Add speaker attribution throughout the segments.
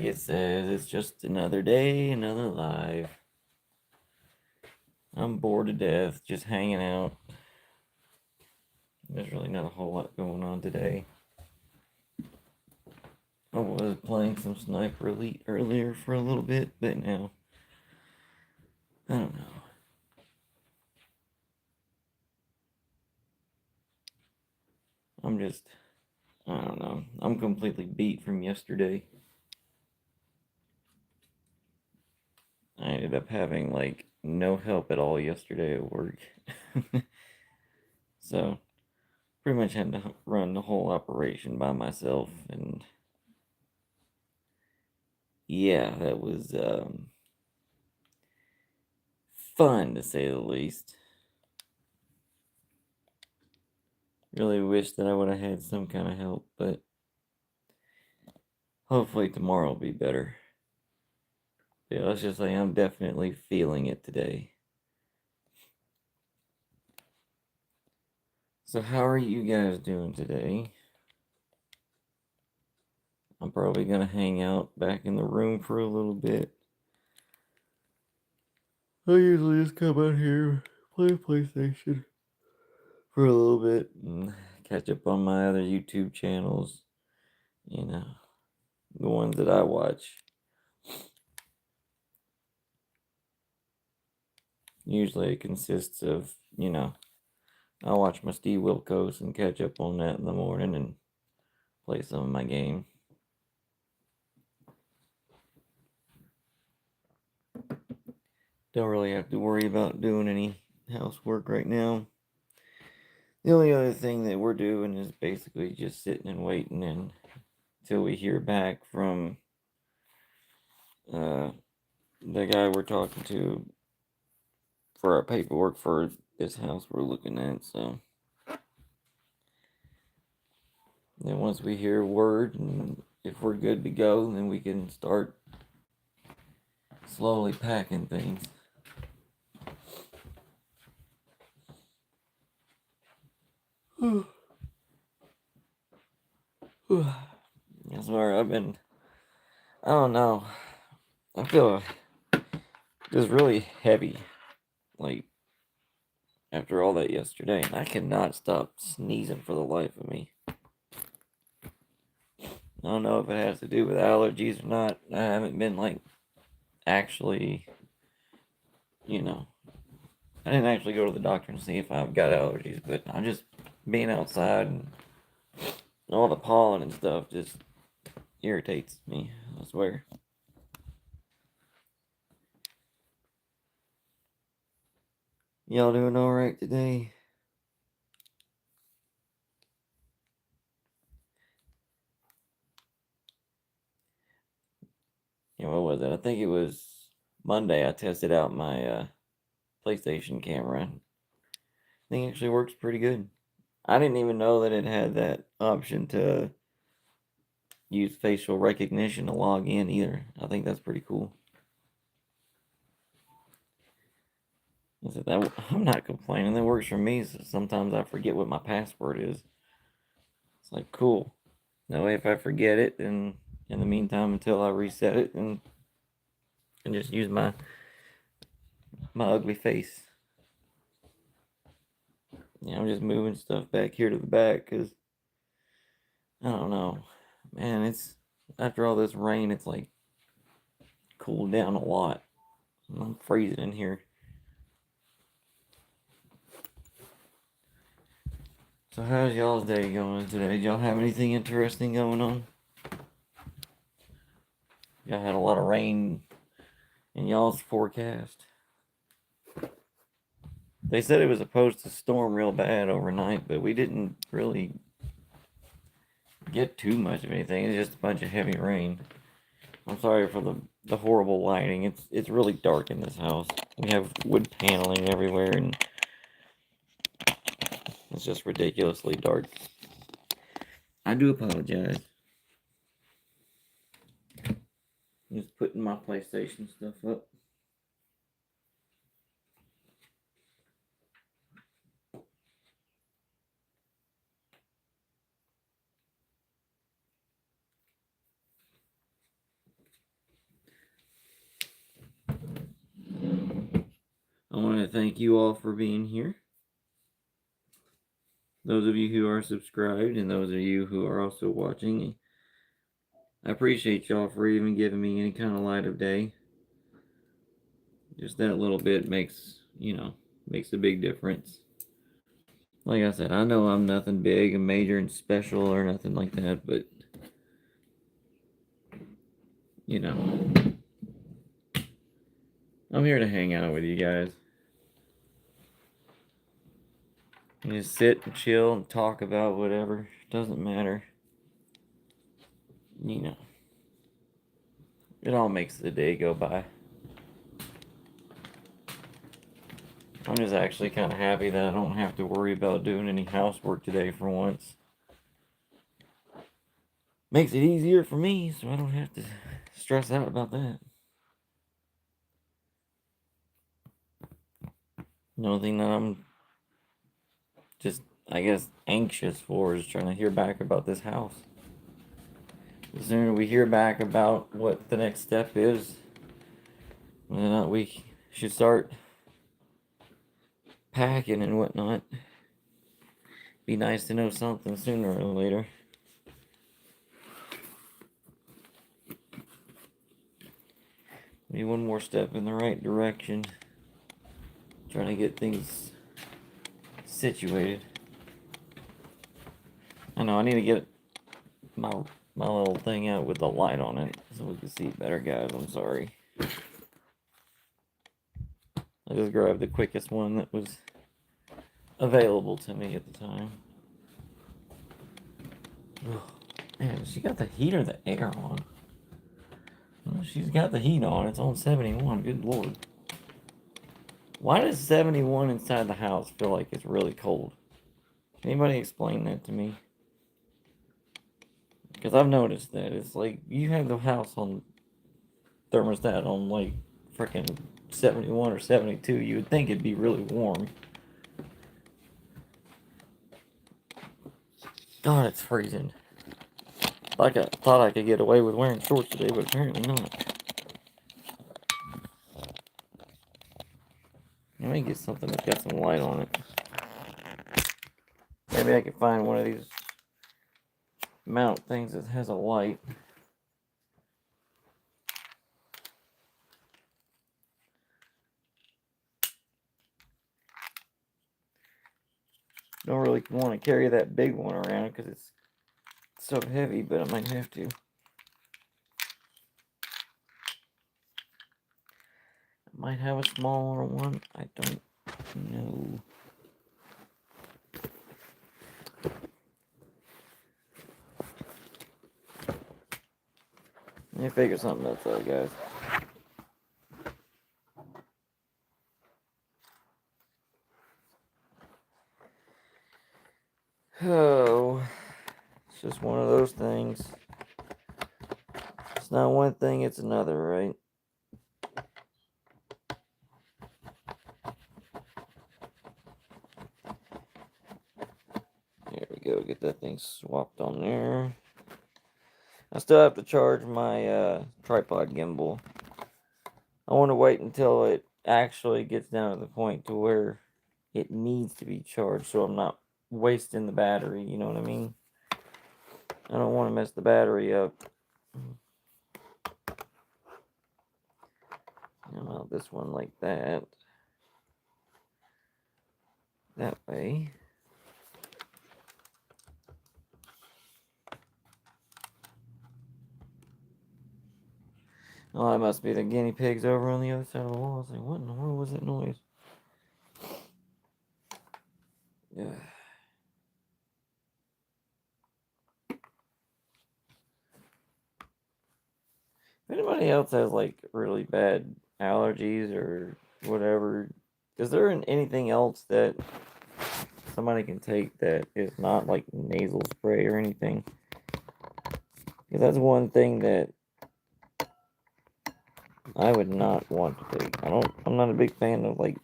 Speaker 1: like it says, it's just another day, another life. I'm bored to death, just hanging out. There's really not a whole lot going on today. I was playing some Sniper Elite earlier for a little bit, but now, I don't know. I don't know. I'm completely beat from yesterday. I ended up having, like, no help at all yesterday at work. So, pretty much had to run the whole operation by myself, and yeah, that was fun to say the least. Really wish that I would have had some kind of help, but hopefully tomorrow will be better. Yeah, let's just say I'm definitely feeling it today. So, how are you guys doing today? I'm probably gonna hang out back in the room for a little bit. I usually just come out here, play PlayStation for a little bit, and catch up on my other YouTube channels. You know, the ones that I watch. Usually it consists of, I watch my Steve Wilkos and catch up on that in the morning and play some of my game. Don't really have to worry about doing any housework right now. The only other thing that we're doing is basically just sitting and waiting until we hear back from the guy we're talking to for our paperwork for this house we're looking at. So then once we hear word and if we're good to go, then we can start slowly packing things. I swear, I don't know, I feel just really heavy, like, after all that yesterday, and I cannot stop sneezing for the life of me. I don't know if it has to do with allergies or not. I haven't been, like, actually, you know, I didn't actually go to the doctor and see if I've got allergies, but I'm just being outside and all the pollen and stuff just irritates me, I swear. Y'all doing alright today? Yeah, what was it? I think it was Monday I tested out my PlayStation camera. I think it actually works pretty good. I didn't even know that it had that option to use facial recognition to log in either. I think that's pretty cool. I'm not complaining. That works for me. So sometimes I forget what my password is. It's like cool. That way, if I forget it, then in the meantime, until I reset it, and just use my ugly face. Yeah, I'm just moving stuff back here to the back because I don't know, man. It's after all this rain, it's like cooled down a lot. I'm freezing in here. So how's y'all's day going today? Did y'all have anything interesting going on? Y'all had a lot of rain in y'all's forecast. They said it was supposed to storm real bad overnight, but we didn't really get too much of anything. It's just a bunch of heavy rain. I'm sorry for the horrible lighting. It's really dark in this house. We have wood paneling everywhere, and it's just ridiculously dark. I do apologize. Just putting my PlayStation stuff up. thank you all for being here. Those of you who are subscribed and those of you who are also watching, I appreciate y'all for even giving me any kind of light of day. Just that little bit makes a big difference. Like I said, I know I'm nothing big and major and special or nothing like that, but I'm here to hang out with you guys. And just sit and chill and talk about whatever. Doesn't matter. It all makes the day go by. I'm just actually kind of happy that I don't have to worry about doing any housework today for once. Makes it easier for me, so I don't have to stress out about that. The only thing that I'm just, I guess, anxious for is trying to hear back about this house. The sooner we hear back about what the next step is, whether or not we should start packing and whatnot. Be nice to know something sooner or later. Maybe one more step in the right direction. Trying to get things situated. I know I need to get my little thing out with the light on it so we can see better, guys. I'm sorry. I just grabbed the quickest one that was available to me at the time. Oh, man, she got the heat or the air on? Well, she's got the heat on. It's on 71. Good lord. Why does 71 inside the house feel like it's really cold? Can anybody explain that to me? Because I've noticed that. It's like you have the house on thermostat on like freaking 71 or 72. You would think it'd be really warm. God, it's freezing. Like I thought I could get away with wearing shorts today, but apparently not. Let me get something that's got some light on it. Maybe I can find one of these mount things that has a light. Don't really want to carry that big one around because it's so heavy, but I might have to. I might have a smaller one. I don't know. Let me figure something else out, guys. Oh, it's just one of those things. It's not one thing, it's another, right? There we go, get that thing swapped on there. I still have to charge my tripod gimbal. I want to wait until it actually gets down to the point to where it needs to be charged, so I'm not wasting the battery, you know what I mean? I don't want to mess the battery up. I'll mount this one like that. That way. Oh, that must be the guinea pigs over on the other side of the wall. I was like, what in the world was that noise? Yeah. If anybody else has like really bad allergies or whatever, is there anything else that somebody can take that is not like nasal spray or anything? Because that's one thing that I would not want to take. I'm not a big fan of like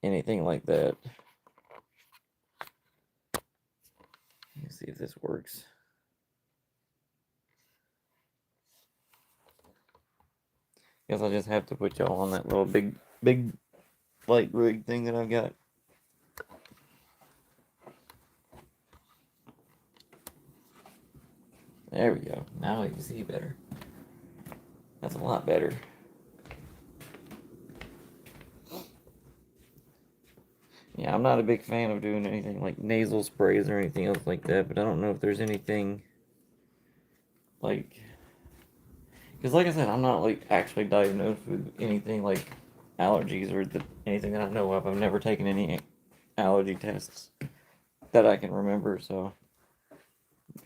Speaker 1: anything like that. Let's see if this works. Guess I'll just have to put y'all on that little big light rig thing that I've got. There we go. Now I can see better. That's a lot better. Yeah, I'm not a big fan of doing anything like nasal sprays or anything else like that, but I don't know if there's anything like, because like I said, I'm not like actually diagnosed with anything like allergies or anything that I know of. I've never taken any allergy tests that I can remember, so.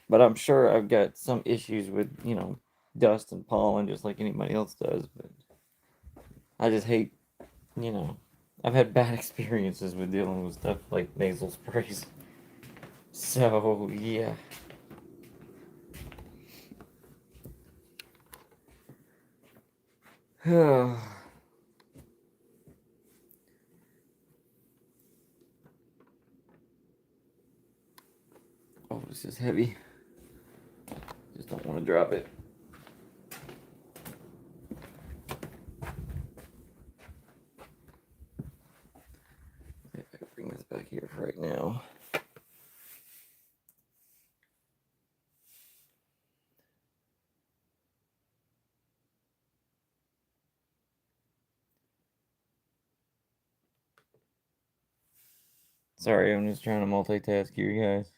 Speaker 1: But I'm sure I've got some issues with, dust and pollen just like anybody else does, but I just hate, you know, I've had bad experiences with dealing with stuff like nasal sprays. So, yeah. Oh, this is heavy. Just don't want to drop it. If I can bring this back here for right now. Sorry, I'm just trying to multitask here, guys.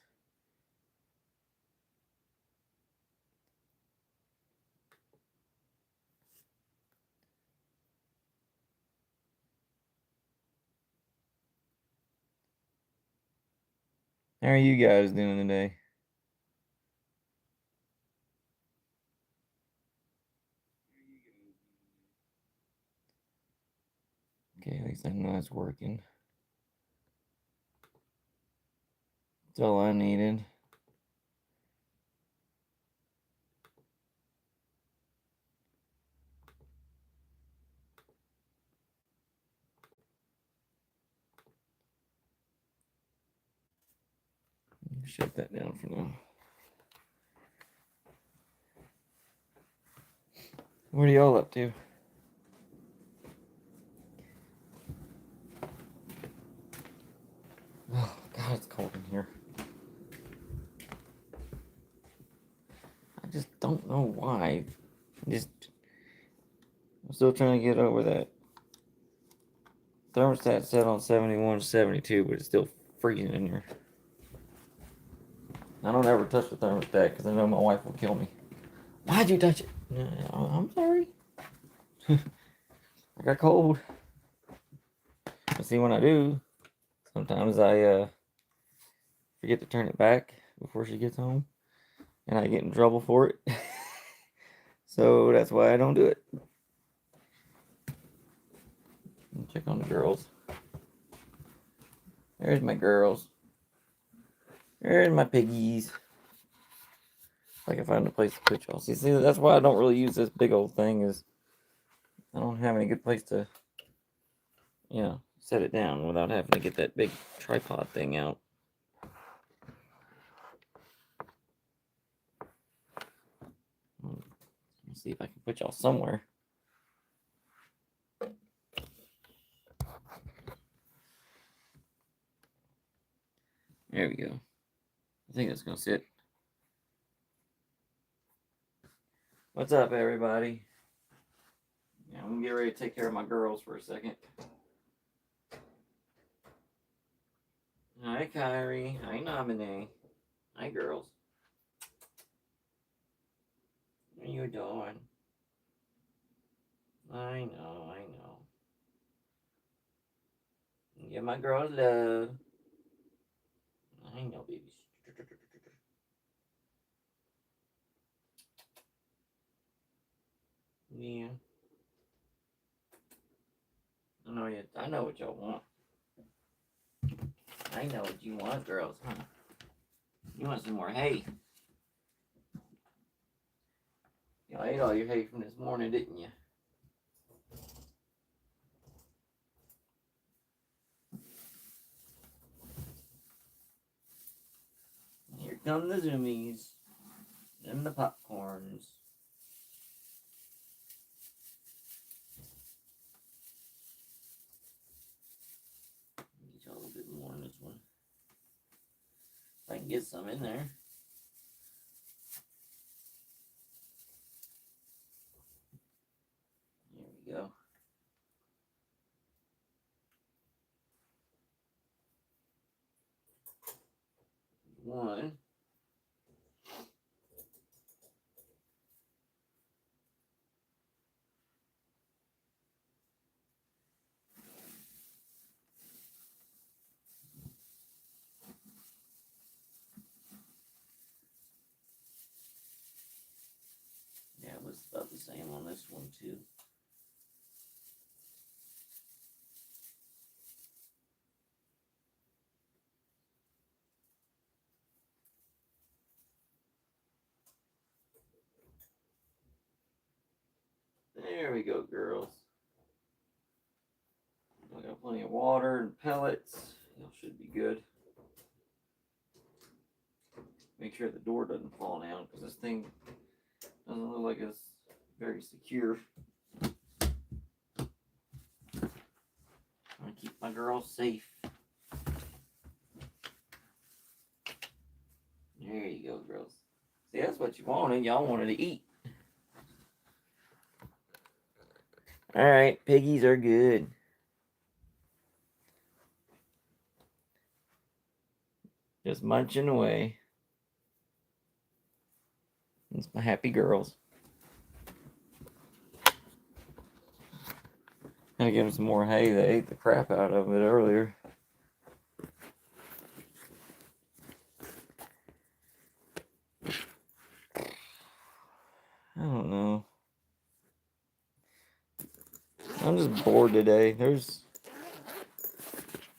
Speaker 1: How are you guys doing today? Okay, at least I know it's working. That's all I needed. Shut that down for now. What are y'all up to? Oh, God, it's cold in here. I just don't know why. I'm still trying to get over that. Thermostat set on 71, 72, but it's still freezing in here. I don't ever touch the thermostat because I know my wife will kill me. Why'd you touch it? I'm sorry. I got cold. But see, when I do, sometimes I forget to turn it back before she gets home, and I get in trouble for it. So that's why I don't do it. Check on the girls. There's my girls. There's my piggies. If I can find a place to put y'all. See, that's why I don't really use this big old thing. Is I don't have any good place to, set it down without having to get that big tripod thing out. Let's see if I can put y'all somewhere. There we go. I think that's gonna sit. What's up, everybody? Yeah, I'm gonna get ready to take care of my girls for a second. Hi, Kyrie. Hi, Nominee. Hi, girls. What are you doing? I know, I know. Give my girls love. I know, babies. Yeah. I know what y'all want. I know what you want, girls, huh? You want some more hay. You ate all your hay from this morning, didn't you? Here come the zoomies. And the popcorns. and get some in there. There we go. One. Yeah, it was about the same on this one too. There we go, girls. I got plenty of water and pellets. Y'all should be good. Make sure the door doesn't fall down because this thing doesn't look like it's very secure. I keep my girls safe. There you go, girls. See, that's what you wanted. Y'all wanted to eat. All right, piggies are good. Just munching away. It's my happy girls. Gotta give them some more hay. They ate the crap out of it earlier. I don't know. I'm just bored today.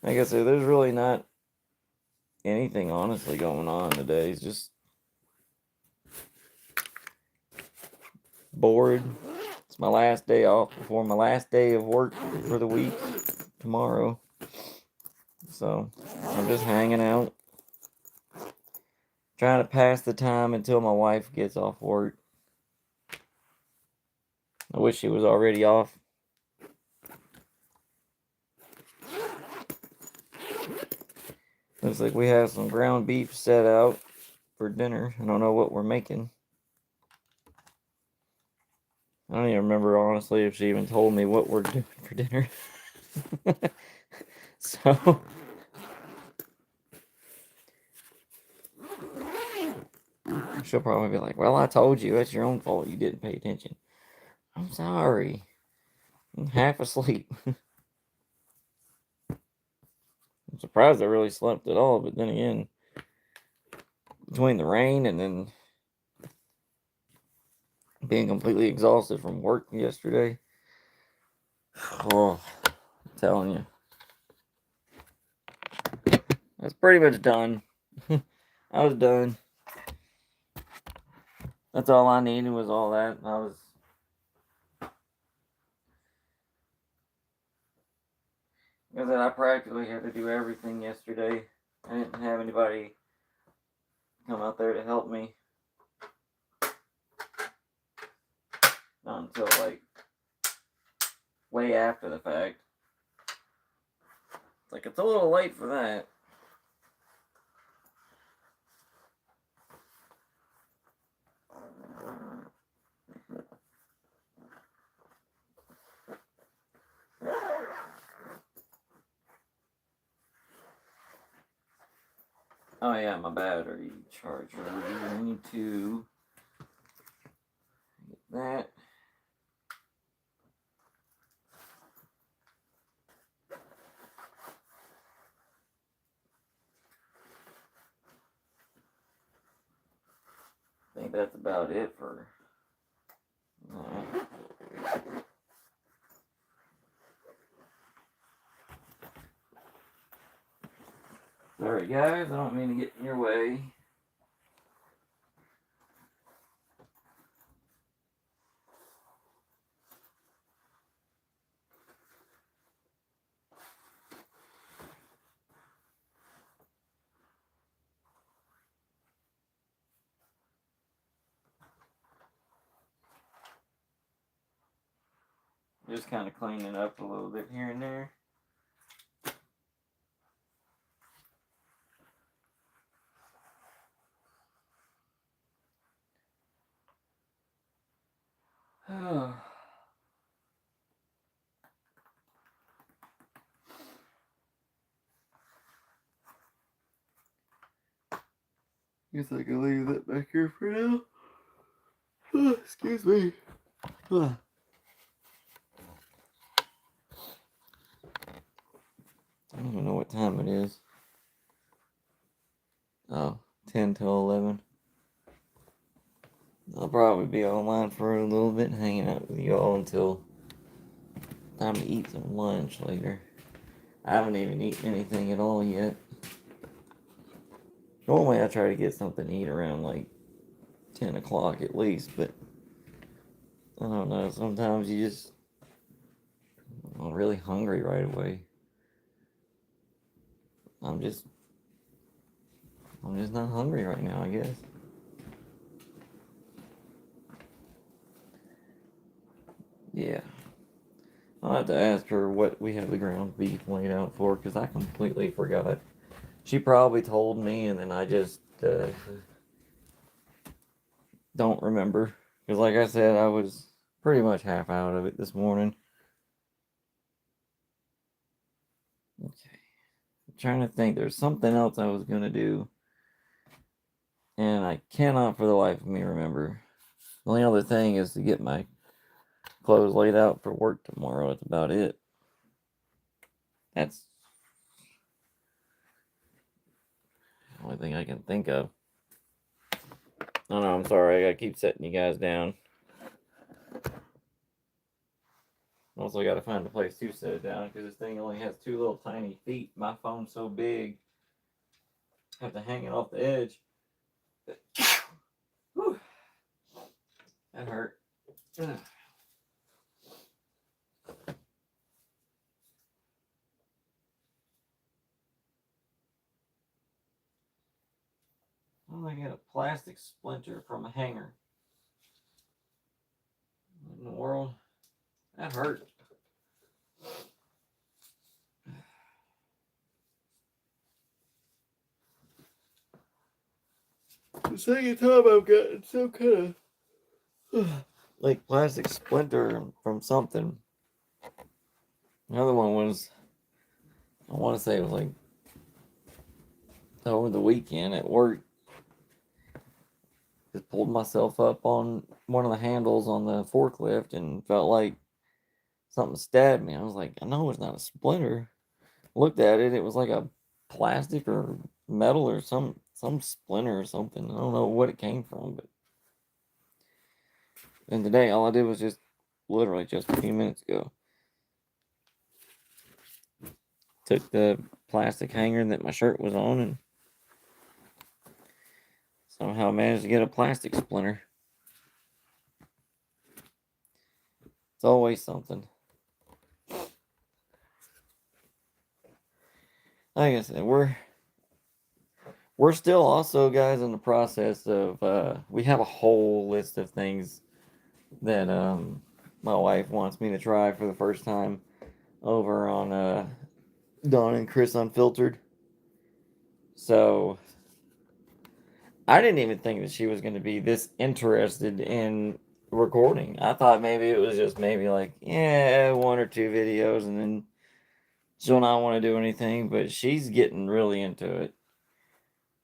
Speaker 1: Like I said, there's really not anything honestly going on today. It's just bored. It's my last day off before my last day of work for the week tomorrow. So I'm just hanging out, trying to pass the time until my wife gets off work. I wish she was already off. Looks like we have some ground beef set out for dinner. I don't know what we're making. I don't even remember, honestly, if she even told me what we're doing for dinner. So, she'll probably be like, well, I told you. It's your own fault you didn't pay attention. I'm sorry. I'm half asleep. I'm surprised I really slept at all, but then again, between the rain and then being completely exhausted from work yesterday, oh, I'm telling you. That's pretty much done. I was done. That's all I needed was all that. I practically had to do everything yesterday. I didn't have anybody come out there to help me. Not until like way after the fact. It's like it's a little late for that. Oh yeah, my battery charger. I need to get that. I think that's about it for that. Sorry guys, I don't mean to get in your way. Just kind of cleaning up a little bit here and there. Guess I can leave that back here for now. Excuse me. I don't even know what time it is. Oh, 10 till 11. I'll probably be online for a little bit, hanging out with y'all until time to eat some lunch later. I haven't even eaten anything at all yet. Normally I try to get something to eat around like 10 o'clock at least, but I don't know, sometimes you just I'm really hungry right away. I'm just not hungry right now, I guess. Yeah. I'll have to ask her what we have the ground beef laid out for, because I completely forgot. She probably told me, and then I just don't remember. Because like I said, I was pretty much half out of it this morning. Okay. I'm trying to think. There's something else I was going to do. And I cannot for the life of me remember. The only other thing is to get my clothes laid out for work tomorrow. That's about it. That's the only thing I can think of. Oh no, I'm sorry. I gotta keep setting you guys down. Also, gotta find a place to set it down because this thing only has two little tiny feet. My phone's so big, I have to hang it off the edge. Whew. That hurt. Oh, I got a plastic splinter from a hanger. What in the world? That hurt. The second time I've gotten some kind of like plastic splinter from something. The other one was, I want to say it was like over the weekend at work. Just pulled myself up on one of the handles on the forklift and felt like something stabbed me. I was like, I know it's not a splinter. Looked at it, it was like a plastic or metal or some splinter or something. I don't know what it came from, but and today all I did was just literally just a few minutes ago took the plastic hanger that my shirt was on and somehow managed to get a plastic splinter. It's always something. Like I said, we're still also, guys, in the process of we have a whole list of things that my wife wants me to try for the first time over on Dawn and Chris Unfiltered. So I didn't even think that she was going to be this interested in recording. I thought maybe it was just maybe like, yeah, one or two videos and then she'll not want to do anything, but she's getting really into it.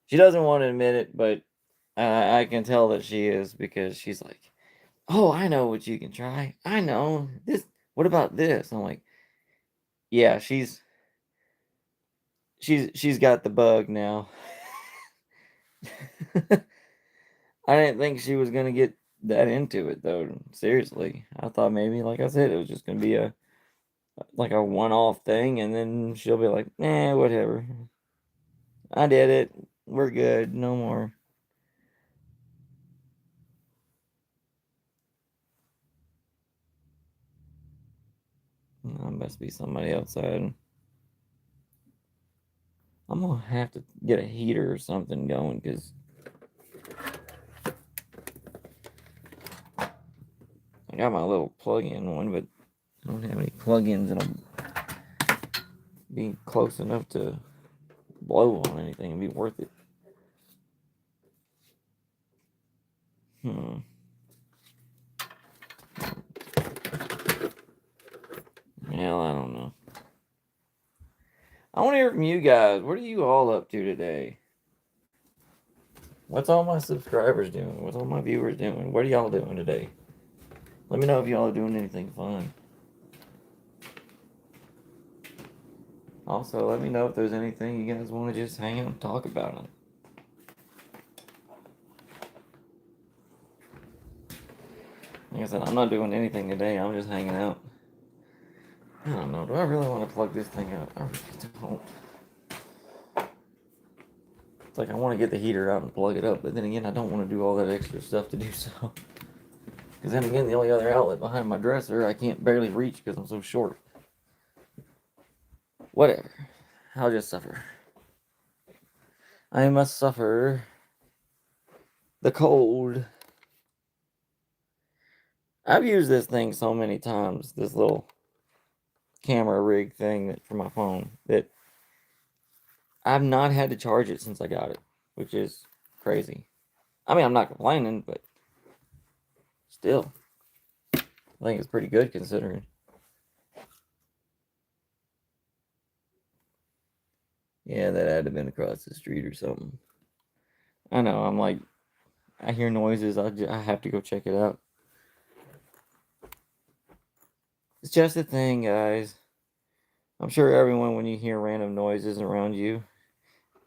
Speaker 1: She doesn't want to admit it, but I can tell that she is because she's like, oh, I know what you can try. I know this. What about this? I'm like, yeah, she's got the bug now. I didn't think she was gonna get that into it though. Seriously, I thought maybe, like I said, it was just gonna be a like a one-off thing, and then she'll be like, "Eh, whatever. I did it. We're good. No more." Must be somebody outside. I'm gonna have to get a heater or something going because I got my little plug-in one, but I don't have any plug-ins that'll be close enough to blow on anything and be worth it. want to hear from you guys. What are you all up to today? What's all my subscribers doing? What's all my viewers doing? What are y'all doing today? Let me know if y'all are doing anything fun. Also, let me know if there's anything you guys want to just hang out and talk about. Like I said, I'm not doing anything today. I'm just hanging out. I don't know. Do I really want to plug this thing up? I really don't. It's like I want to get the heater out and plug it up, but then again, I don't want to do all that extra stuff to do so. Because then again, the only other outlet behind my dresser, I can't barely reach because I'm so short. Whatever. I'll just suffer. I must suffer the cold. I've used this thing so many times, this little camera rig thing for my phone, that I've not had to charge it since I got it, which is crazy. I mean, I'm not complaining, but still, I think it's pretty good considering. Yeah, that had to have been across the street or something. I know, I'm like, I hear noises, I have to go check it out. It's just a thing, guys. I'm sure everyone, when you hear random noises around you,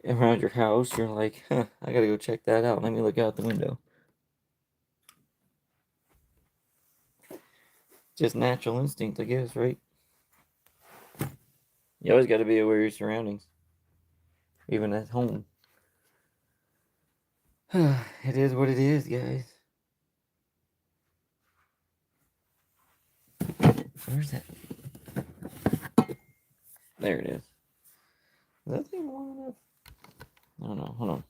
Speaker 1: around your house, you're like, huh, I gotta go check that out. Let me look out the window. Just natural instinct, I guess, right? You always gotta be aware of your surroundings, even at home. It is what it is, guys. Where's that? There it is. Is that thing long enough? I don't know. Hold on.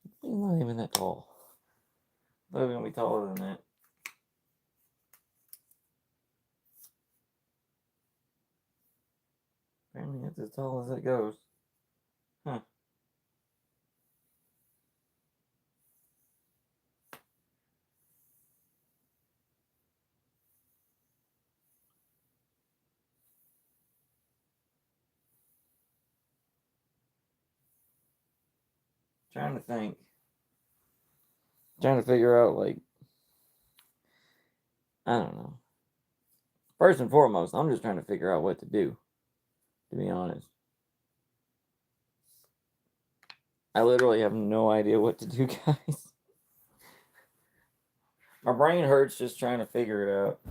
Speaker 1: It's not even that tall. I thought it was gonna be taller than that. Apparently, it's as tall as it goes. Huh. Trying to think. Trying to figure out, like, I don't know. First and foremost, I'm just trying to figure out what to do, to be honest. I literally have no idea what to do, guys. My brain hurts just trying to figure it out.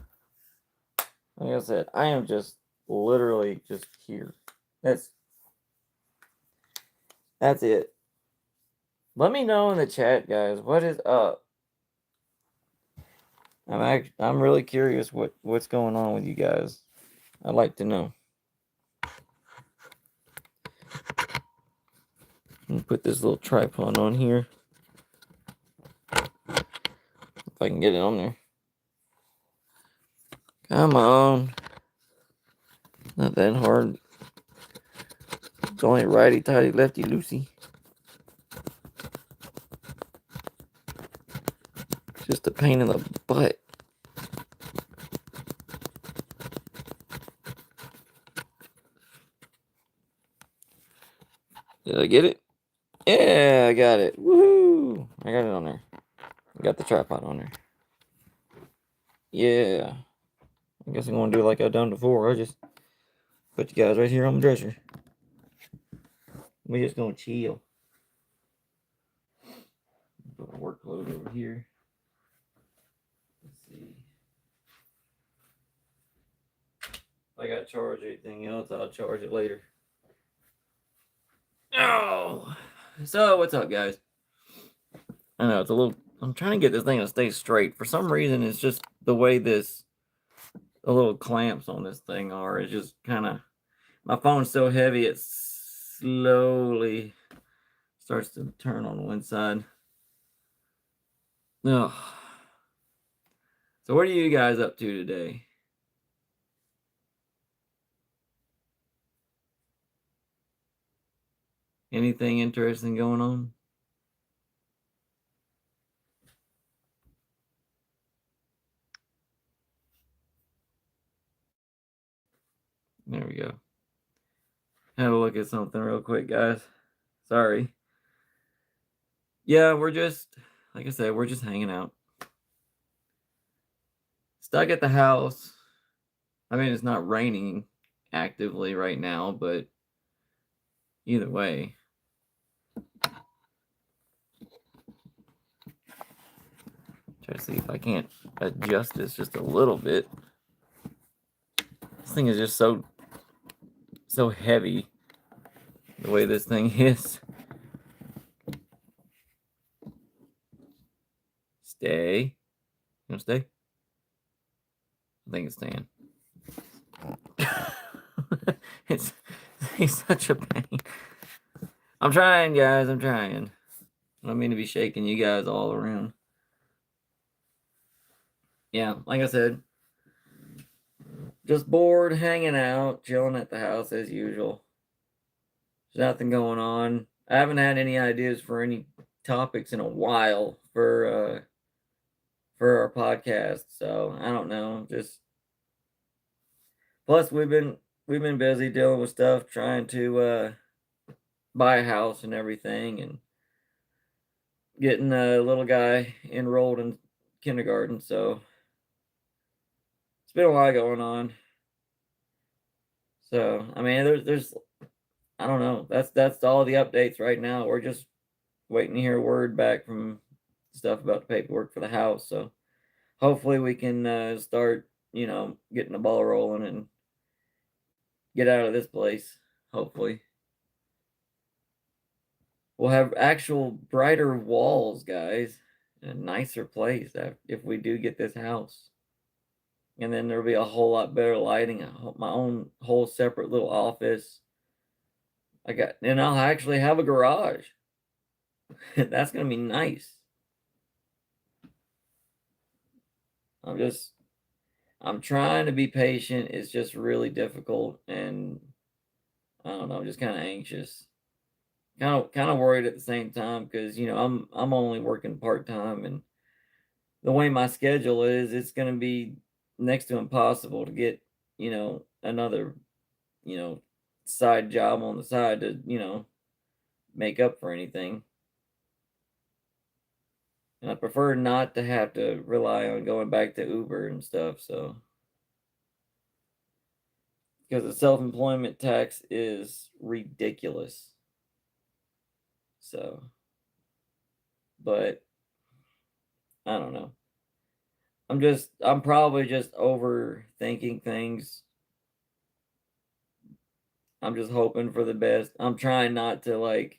Speaker 1: Like I said, I am just literally just here. That's it. Let me know in the chat, guys. What is up? I'm really curious what's going on with you guys. I'd like to know. Put this little tripod on here. If I can get it on there. Come on. Not that hard. It's only righty tighty, lefty loosey. It's just a pain in the butt. Did I get it? Yeah, I got it. Woohoo! I got it on there. I got the tripod on there. Yeah. I guess I'm gonna do like I've done before. I just put you guys right here on the dresser. We're just gonna chill. Put my work clothes over here. Let's see. If I gotta charge anything else, I'll charge it later. Oh, so what's up, guys? I know it's a little. I'm trying to get this thing to stay straight. For some reason, it's just the way the little clamps on this thing are. It's just kind of. My phone's so heavy, it slowly starts to turn on one side. Ugh. So what are you guys up to today? Anything interesting going on? There we go. Have a look at something real quick, guys. Sorry. Yeah, we're just, like I said, we're just hanging out. Stuck at the house. I mean, it's not raining actively right now, but either way. Try to see if I can't adjust this just a little bit. This thing is just so heavy. The way this thing is. Stay. You wanna stay? I think it's staying. it's such a pain. I'm trying, guys. I'm trying. I don't mean to be shaking you guys all around. Yeah, like I said, just bored, hanging out, chilling at the house as usual. There's nothing going on. I haven't had any ideas for any topics in a while for our podcast, so I don't know. Just plus we've been busy dealing with stuff, trying to buy a house and everything, and getting a little guy enrolled in kindergarten. So it's been a lot going on. So I mean, there's I don't know. That's all the updates right now. We're just waiting to hear word back from stuff about the paperwork for the house. So hopefully we can start, getting the ball rolling and get out of this place. Hopefully we'll have actual brighter walls, guys, and a nicer place if we do get this house. And then there'll be a whole lot better lighting. My own whole separate little office. And I'll actually have a garage. That's gonna be nice. I'm trying to be patient. It's just really difficult, and I don't know, I'm just kind of anxious, kind of worried at the same time because I'm only working part time, and the way my schedule is, it's gonna be next to impossible to get another you know side job on the side to make up for anything. And I prefer not to have to rely on going back to Uber and stuff. So, because the self employment tax is ridiculous. So, but I don't know. I'm probably just overthinking things. I'm just hoping for the best. I'm trying not to, like,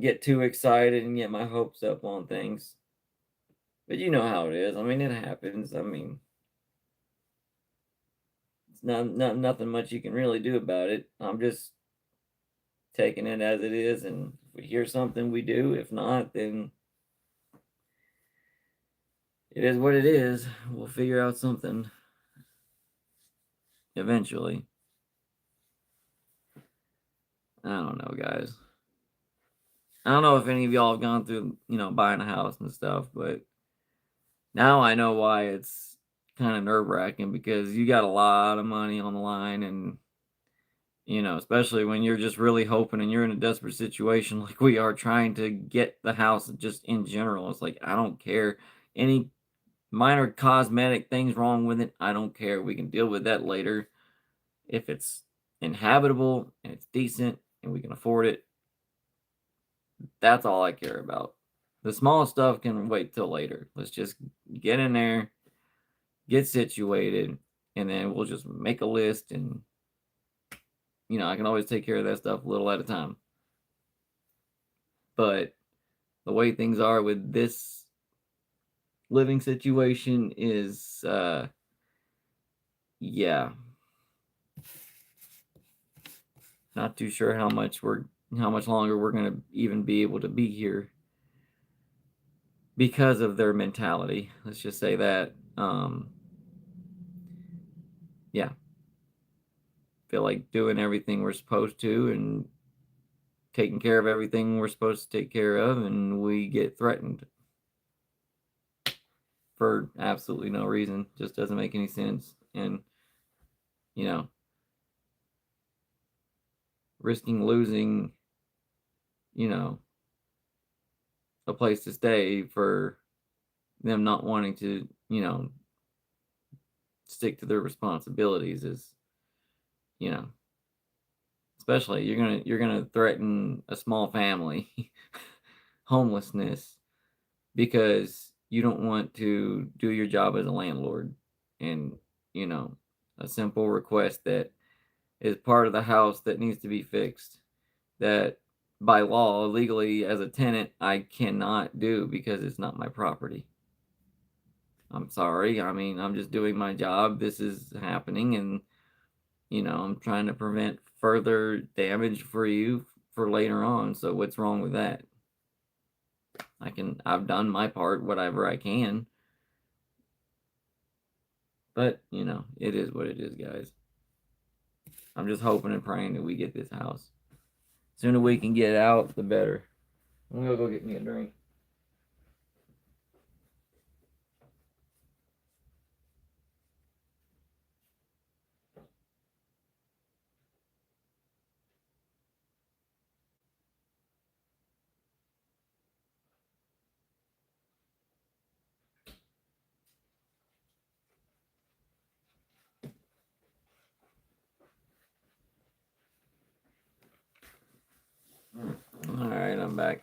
Speaker 1: get too excited and get my hopes up on things. But you know how it is. I mean, it happens. I mean, it's nothing much you can really do about it. I'm just taking it as it is, and if we hear something, we do. If not, then it is what it is. We'll figure out something eventually. I don't know, guys. I don't know if any of y'all have gone through, buying a house and stuff, but now I know why it's kind of nerve wracking, because you got a lot of money on the line, and especially when you're just really hoping and you're in a desperate situation like we are, trying to get the house just in general. It's like, I don't care. Any minor cosmetic things wrong with it, I don't care. We can deal with that later. If it's inhabitable and it's decent and we can afford it, that's all I care about. The small stuff can wait till later. Let's just get in there, get situated, and then we'll just make a list, and I can always take care of that stuff a little at a time. But the way things are with this living situation is yeah, not too sure how much longer we're going to even be able to be here because of their mentality. Let's just say that. Yeah, feel like doing everything we're supposed to and taking care of everything we're supposed to take care of, and we get threatened for absolutely no reason. Just doesn't make any sense. And you know, risking losing, you know, a place to stay for them not wanting to, stick to their responsibilities is, you know, especially you're gonna threaten a small family homelessness because you don't want to do your job as a landlord. And, you know, a simple request that is part of the house that needs to be fixed, that by law, legally, as a tenant, I cannot do because it's not my property. I'm sorry. I mean, I'm just doing my job. This is happening, and, I'm trying to prevent further damage for you for later on. So what's wrong with that? I've done my part, whatever I can. But, it is what it is, guys. I'm just hoping and praying that we get this house. Sooner we can get out, the better. I'm gonna go get me a drink. All right, I'm back.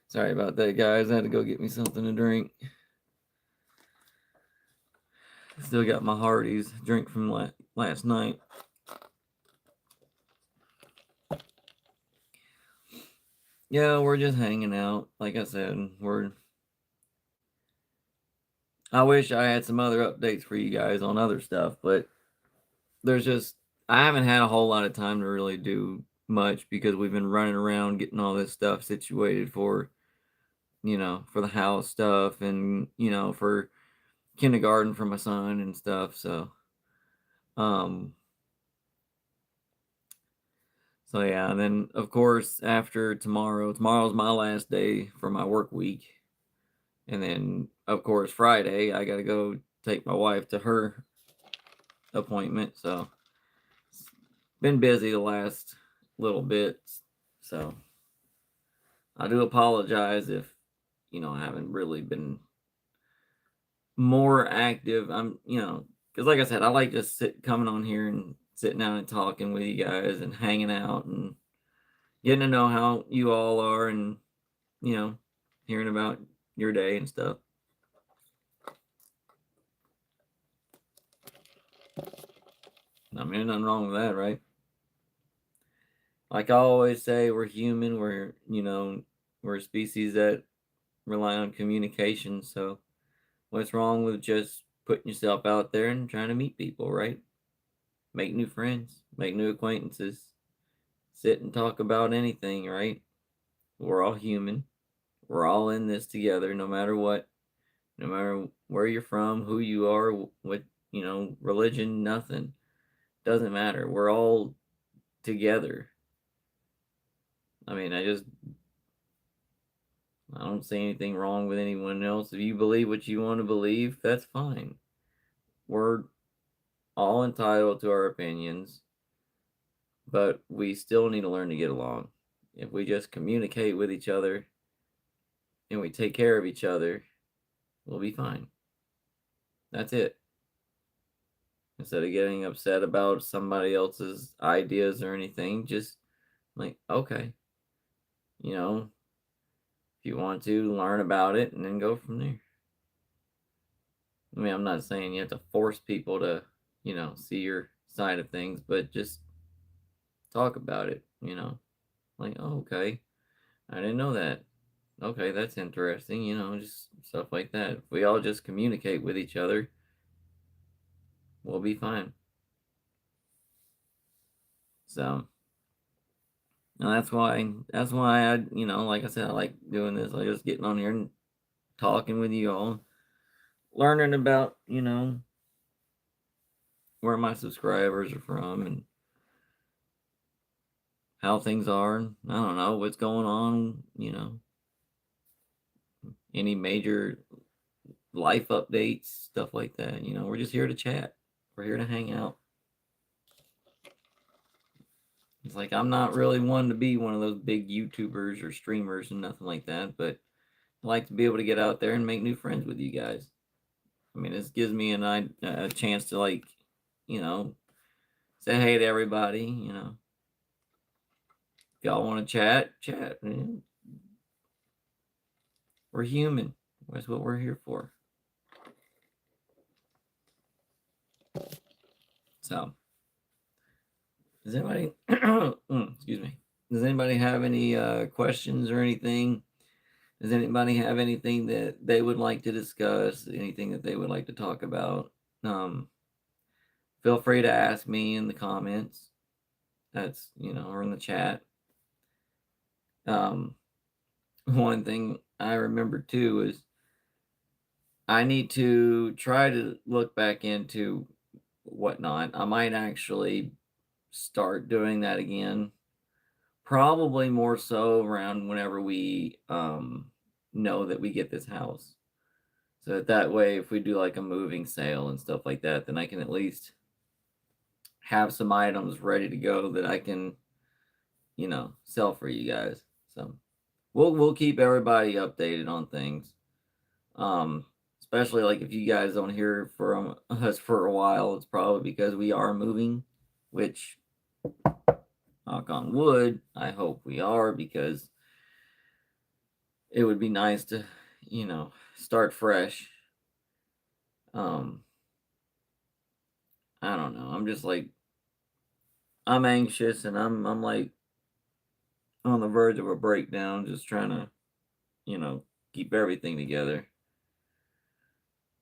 Speaker 1: Sorry about that, guys. I had to go get me something to drink. Still got my Hardee's drink from last night. Yeah, we're just hanging out. Like I said, I wish I had some other updates for you guys on other stuff, but there's just I haven't had a whole lot of time to really do much because we've been running around getting all this stuff situated for the house stuff and, for kindergarten for my son and stuff. Um, so yeah, and then of course after tomorrow's my last day for my work week. And then of course Friday I gotta go take my wife to her appointment. So been busy the last little bit. So I do apologize if, I haven't really been more active. Because like I said, I like just coming on here and sitting down and talking with you guys and hanging out and getting to know how you all are and, you know, hearing about your day and stuff. I mean, nothing wrong with that, right? Like I always say, we're human. We're a species that rely on communication. So what's wrong with just putting yourself out there and trying to meet people, right? Make new friends, make new acquaintances, sit and talk about anything, right? We're all human. We're all in this together, no matter what, no matter where you're from, who you are, what, religion, nothing. Doesn't matter. We're all together. I mean, I don't see anything wrong with anyone else. If you believe what you want to believe, that's fine. We're all entitled to our opinions, but we still need to learn to get along. If we just communicate with each other and we take care of each other, we'll be fine. That's it. Instead of getting upset about somebody else's ideas or anything, just like, okay, if you want to learn about it and then go from there. I mean, I'm not saying you have to force people to, see your side of things, but just talk about it. Like, oh, okay, I didn't know that. Okay, that's interesting, just stuff like that. If we all just communicate with each other, we'll be fine. So, and that's why like I said, I like doing this. Like just getting on here and talking with you all, learning about, where my subscribers are from and how things are. And I don't know what's going on, any major life updates, stuff like that. We're just here to chat. We're here to hang out. It's like I'm not really one to be one of those big YouTubers or streamers and nothing like that, but I like to be able to get out there and make new friends with you guys. I mean, this gives me a chance to, like, you know, say hey to everybody. If y'all want to chat, chat. We're human. That's what we're here for. So, does anybody, excuse me, does anybody have any questions or anything? Does anybody have anything that they would like to discuss? Anything that they would like to talk about? Um, Feel free to ask me in the comments. That's, or in the chat. Um, One thing I remember too is I need to try to look back into Whatnot. I might actually start doing that again. Probably more so around whenever we know that we get this house. So that way, if we do like a moving sale and stuff like that, then I can at least have some items ready to go that I can, sell for you guys. So we'll keep everybody updated on things. Um, Especially like if you guys don't hear from us for a while, it's probably because we are moving, which, knock on wood, I hope we are, because it would be nice to, start fresh. Um, I don't know. I'm just like I'm anxious and I'm like on the verge of a breakdown, just trying to, keep everything together.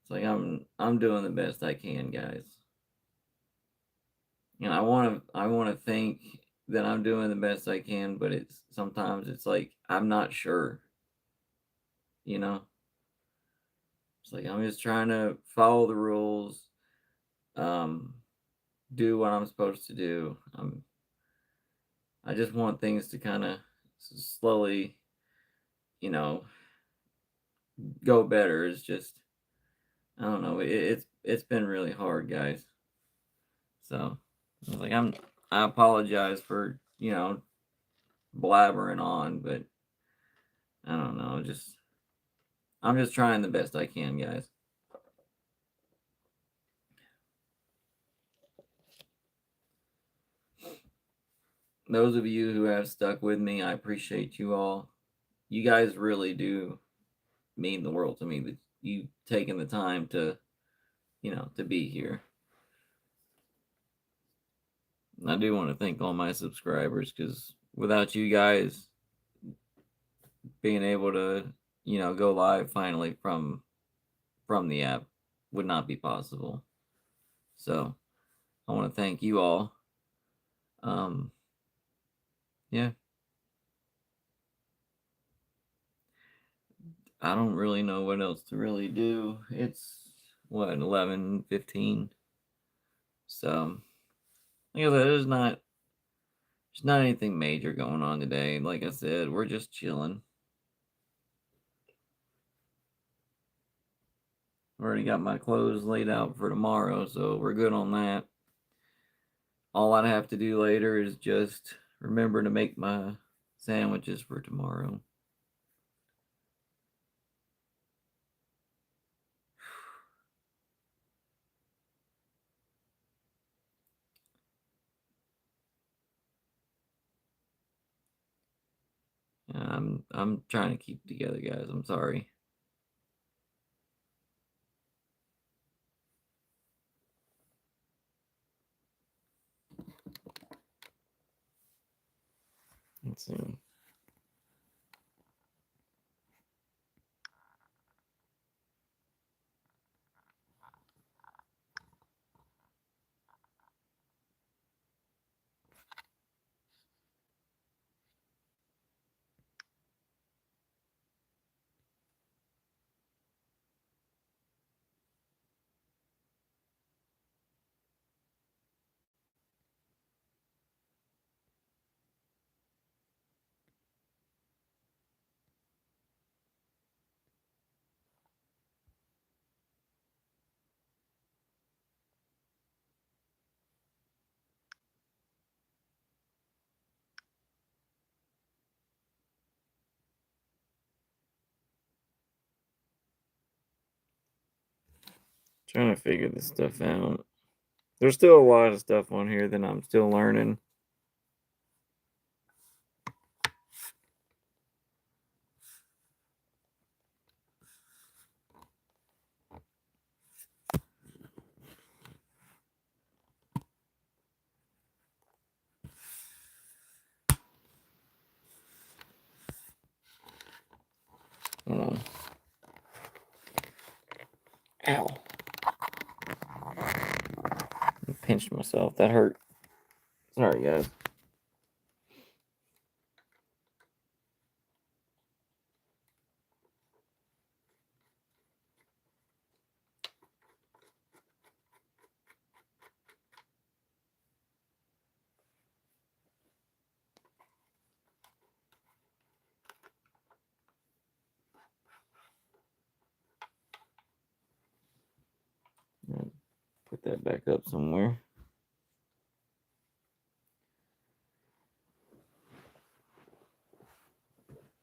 Speaker 1: It's like I'm doing the best I can, guys. I want to think that I'm doing the best I can, but it's sometimes it's like I'm not sure, you know. It's like I'm just trying to follow the rules, um, do what I'm supposed to do. I just want things to kind of slowly, you know, go better. It's just I don't know. It's been really hard, guys. So I was like I apologize for blabbering on, but I don't know. I'm just trying the best I can, guys. Those of you who have stuck with me, I appreciate you all. You guys really do mean the world to me that you taking the time to, to be here. And I do want to thank all my subscribers because without you guys being able to, go live finally from the app would not be possible. So I want to thank you all. Yeah. I don't really know what else to really do. It's what 11:15. So like I said, there's not anything major going on today. Like I said, we're just chilling. Already got my clothes laid out for tomorrow, so we're good on that. All I'd have to do later is just remember to make my sandwiches for tomorrow. I'm trying to keep it together, guys. I'm sorry. Let's see. Trying to figure this stuff out. There's still a lot of stuff on here that I'm still learning. Hold on. Ow. I pinched myself. That hurt. Sorry, guys. Put that back up somewhere.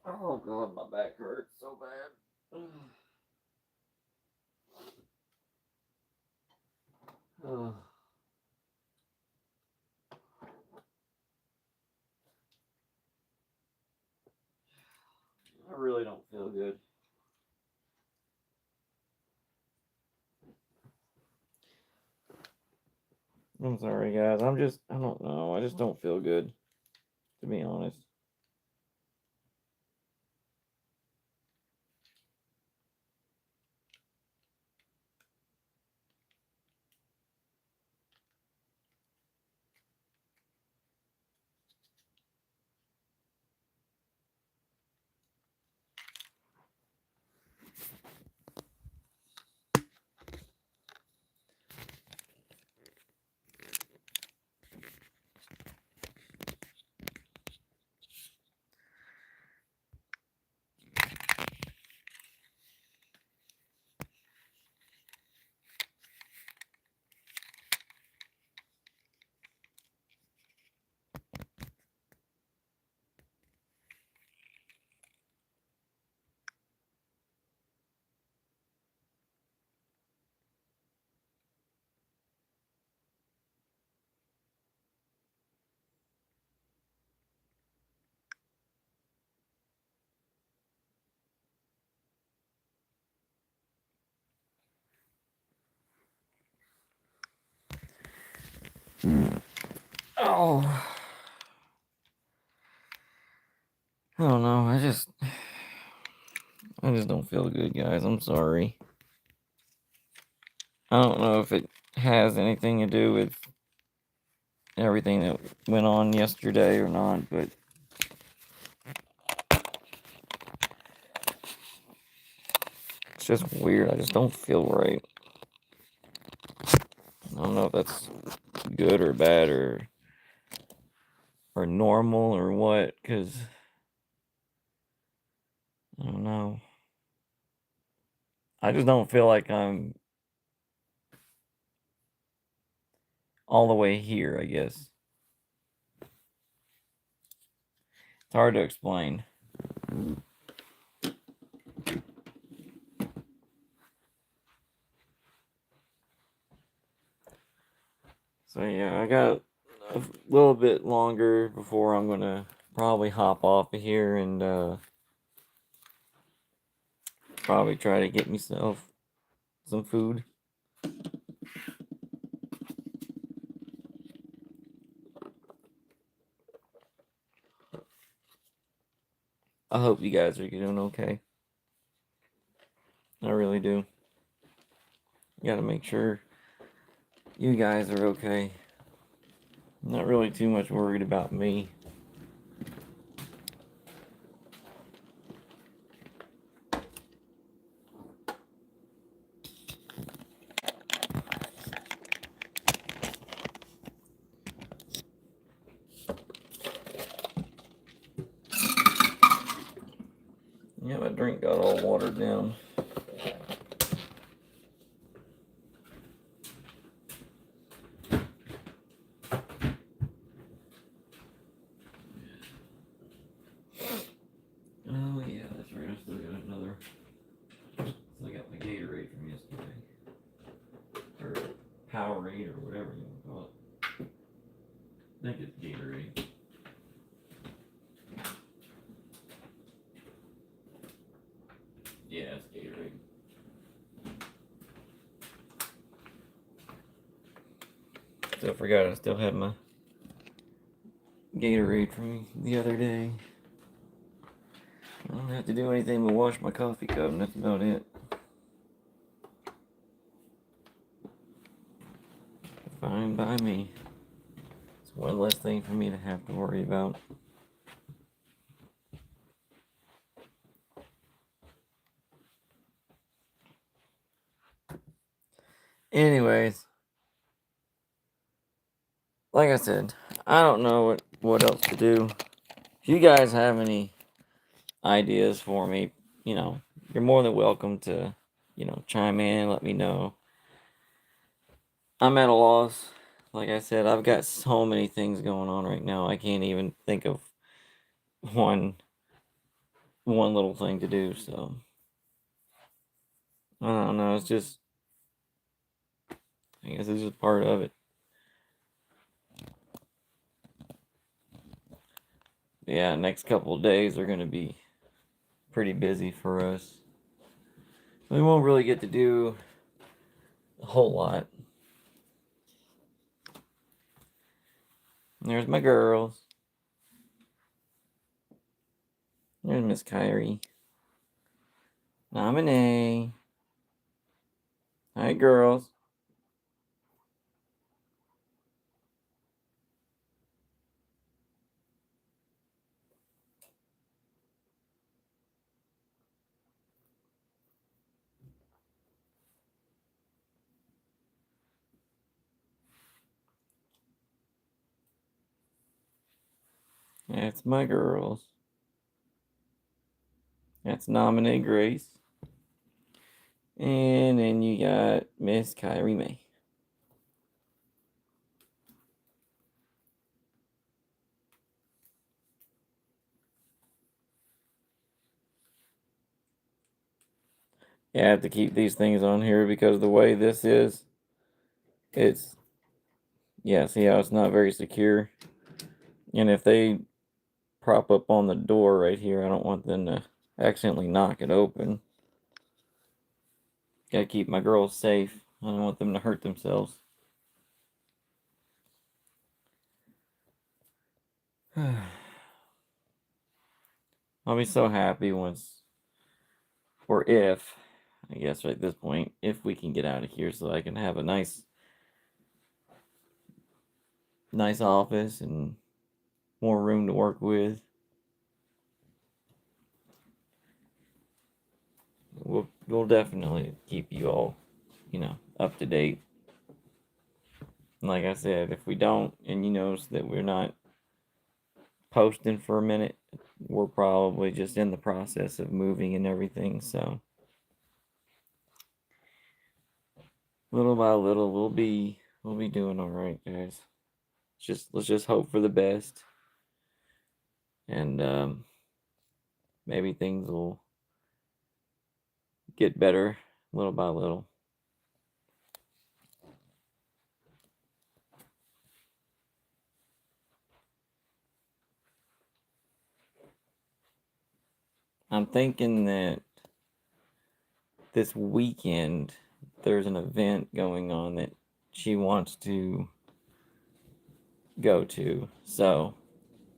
Speaker 1: Oh god, my back hurts so bad. Oh. I really don't feel good. I'm sorry, guys. I don't know. I just don't feel good, to be honest. Oh. I don't know. I just don't feel good, guys. I'm sorry. I don't know if it has anything to do with everything that went on yesterday or not, but it's just weird. I just don't feel right. I don't know if that's good or bad or normal or what, because I don't know. I just don't feel like I'm all the way here, I guess. It's hard to explain. So yeah, I got a little bit longer before I'm gonna probably hop off of here and probably try to get myself some food. I hope you guys are doing okay. I really do. Gotta make sure you guys are okay. I'm not really too much worried about me. Yeah, my drink got all watered down. Oh yeah, that's right. I still got my Gatorade from yesterday. Gatorade or whatever you want to call it. I think it's Gatorade. Yeah, it's Gatorade. Still forgot I still had my Gatorade from the other day. I don't have to do anything but wash my coffee cup, and that's about it. Fine by me. It's one less thing for me to have to worry about. Anyways, like I said, I don't know what else to do. If you guys have any ideas for me, you're more than welcome to, chime in, let me know. I'm at a loss. Like I said, I've got so many things going on right now. I can't even think of one little thing to do, so I don't know. It's just, I guess it's just part of it. Yeah, next couple of days are going to be pretty busy for us. We won't really get to do a whole lot. There's my girls. There's Miss Kyrie. Nominee. Hi, girls. That's my girls. That's Nominee Grace. And then you got Miss Kyrie May. Yeah, I have to keep these things on here because the way this is, see how it's not very secure? And if they prop up on the door right here, I don't want them to accidentally knock it open. Gotta keep my girls safe. I don't want them to hurt themselves. I'll be so happy once, or if, I guess right at this point, if we can get out of here so I can have a nice office and more room to work with. We'll definitely keep you all, up to date. Like I said, if we don't, and you notice that we're not posting for a minute, we're probably just in the process of moving and everything. So little by little, we'll be doing all right, guys. Let's just hope for the best, and maybe things will get better little by little. I'm thinking that this weekend there's an event going on that she wants to go to. So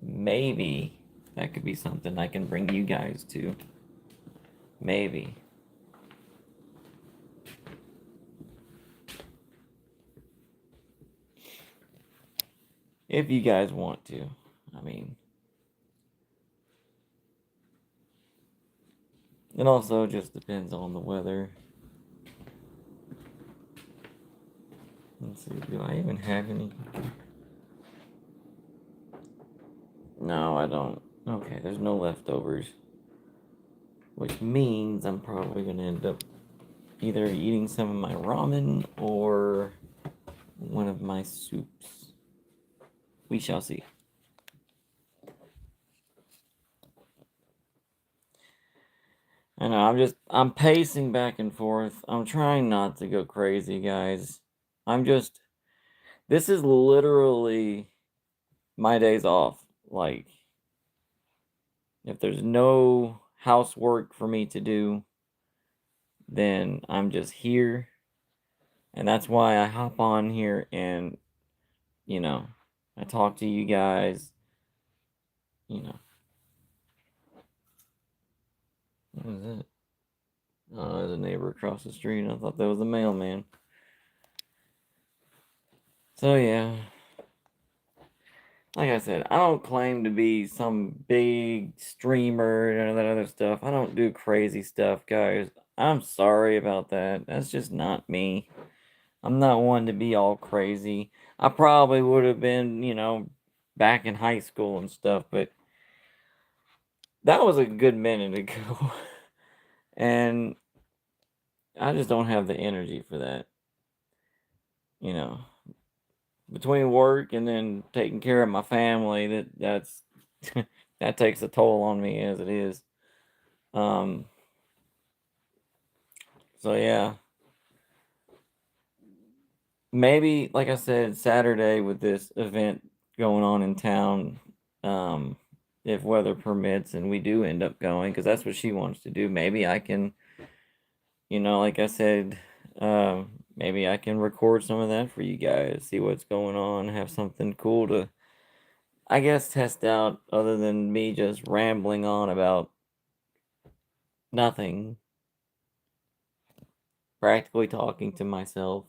Speaker 1: maybe that could be something I can bring you guys to. Maybe. If you guys want to. I mean, it also just depends on the weather. Let's see, do I even have any? No, I don't. Okay, there's no leftovers. Which means I'm probably going to end up either eating some of my ramen or one of my soups. We shall see. I know, I'm pacing back and forth. I'm trying not to go crazy, guys. I'm just This is literally my days off. Like, if there's no housework for me to do, then I'm just here. And that's why I hop on here and, you know, I talk to you guys, you know. What is it? Oh, there's a neighbor across the street. I thought that was the mailman. So, yeah. Like I said, I don't claim to be some big streamer and all that other stuff. I don't do crazy stuff, guys. I'm sorry about that. That's just not me. I'm not one to be all crazy. I probably would have been, back in high school and stuff, but that was a good minute ago. And I just don't have the energy for that. You know, between work and then taking care of my family, that's that takes a toll on me as it is. Um, so yeah, maybe like I said, Saturday with this event going on in town, um, if weather permits and we do end up going, because that's what she wants to do. Maybe I can, like I said, maybe I can record some of that for you guys, see what's going on, have something cool to, I guess, test out other than me just rambling on about nothing, practically talking to myself.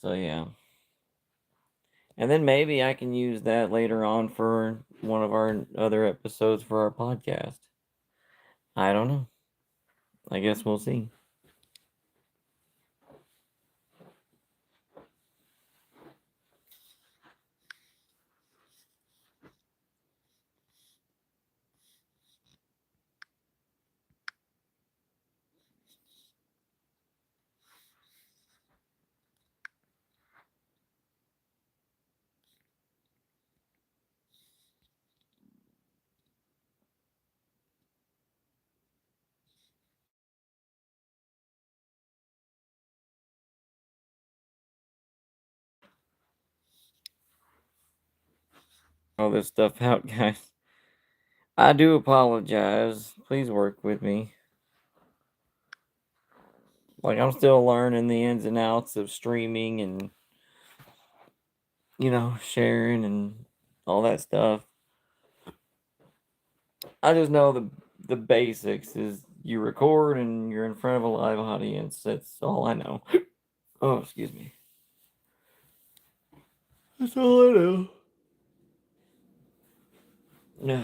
Speaker 1: So yeah. And then maybe I can use that later on for one of our other episodes for our podcast. I don't know. I guess we'll see. All this stuff out, guys. I do apologize. Please work with me. Like, I'm still learning the ins and outs of streaming and, sharing and all that stuff. I just know the basics is you record and you're in front of a live audience. That's all I know. Oh, excuse me. That's all I know. Yeah.